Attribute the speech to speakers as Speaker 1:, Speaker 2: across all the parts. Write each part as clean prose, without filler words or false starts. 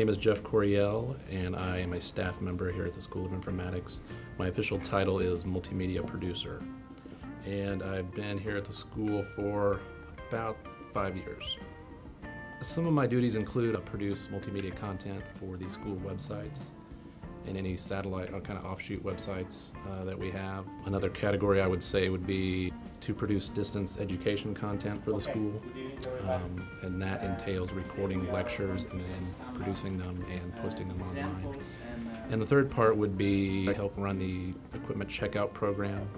Speaker 1: name is Jeff Coriel, and I am a staff member here at the School of Informatics. My official title is Multimedia Producer, and I've been here at the school for about 5 years. Some of my duties include produce multimedia content for the school websites and any satellite or kind of offshoot websites that we have. Another category I would say would be to produce distance education content for the school, and that entails recording lectures and then producing them and posting them online. And the third part would be help run the equipment checkout program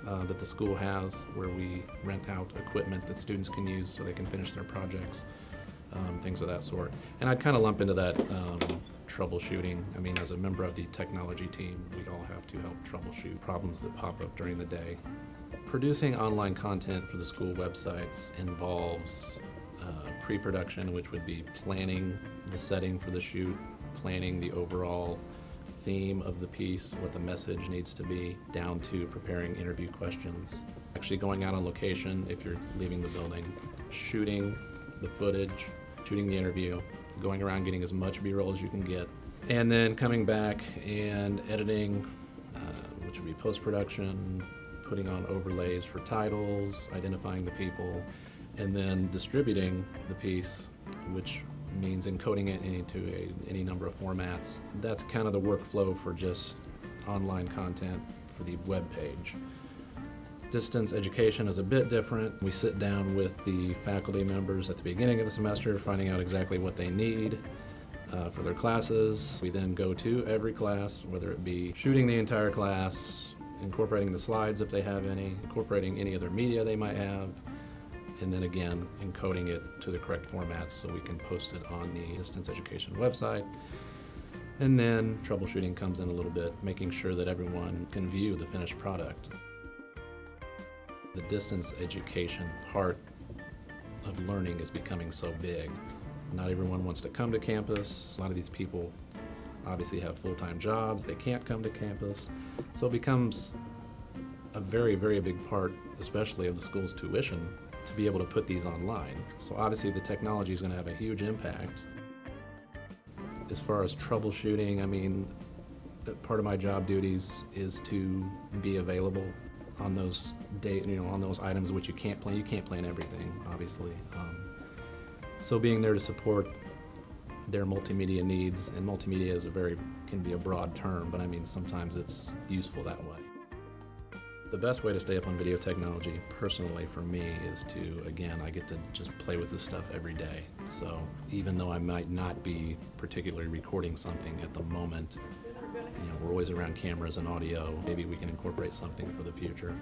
Speaker 1: that the school has, where we rent out equipment that students can use so they can finish their projects, things of that sort. And I'd kind of lump into that troubleshooting. I mean, as a member of the technology team, we all have to help troubleshoot problems that pop up during the day. Producing online content for the school websites involves pre-production, which would be planning the setting for the shoot, planning the overall theme of the piece, what the message needs to be, down to preparing interview questions. Actually going out on location if you're leaving the building, shooting the footage, shooting the interview, going around getting as much B-roll as you can get, and then coming back and editing, which would be post-production, putting on overlays for titles, identifying the people, and then distributing the piece, which means encoding it into any number of formats. That's kind of the workflow for just online content for the web page. Distance education is a bit different. We sit down with the faculty members at the beginning of the semester, finding out exactly what they need for their classes. We then go to every class, whether it be shooting the entire class, incorporating the slides if they have any, incorporating any other media they might have, and then again, encoding it to the correct formats so we can post it on the distance education website. And then troubleshooting comes in a little bit, making sure that everyone can view the finished product. The distance education part of learning is becoming so big. Not everyone wants to come to campus. A lot of these people obviously have full-time jobs. They can't come to campus. So it becomes a very, very big part, especially of the school's tuition, to be able to put these online. So obviously the technology is going to have a huge impact. As far as troubleshooting, I mean, part of my job duties is to be available on those on those items which you can't plan. You can't plan everything, obviously. So being there to support their multimedia needs, and multimedia is can be a broad term, but I mean sometimes it's useful that way. The best way to stay up on video technology, personally for me, is to, again, I get to just play with this stuff every day. So even though I might not be particularly recording something at the moment, we're always around cameras and audio. Maybe we can incorporate something for the future.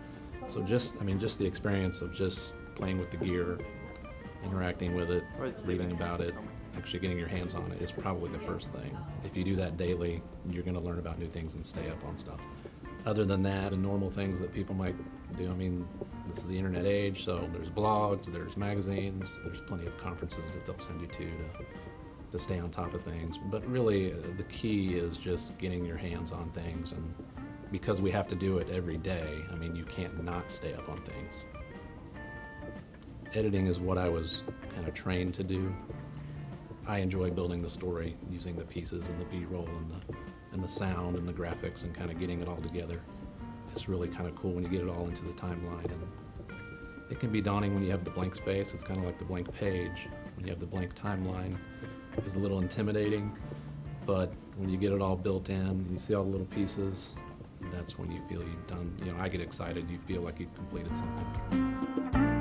Speaker 1: So just the experience of just playing with the gear, interacting with it, reading about it, actually getting your hands on it is probably the first thing. If you do that daily, you're going to learn about new things and stay up on stuff. Other than that, the normal things that people might do, I mean, this is the internet age, so there's blogs, there's magazines, there's plenty of conferences that they'll send you to stay on top of things. But really, the key is just getting your hands on things, and because we have to do it every day, I mean, you can't not stay up on things. Editing is what I was kind of trained to do. I enjoy building the story, using the pieces and the B-roll and the sound and the graphics and kind of getting it all together. It's really kind of cool when you get it all into the timeline, and it can be daunting when you have the blank space. It's kind of like the blank page. When you have the blank timeline, it's a little intimidating, but when you get it all built in, you see all the little pieces, that's when you feel you've done, I get excited, you feel like you've completed something.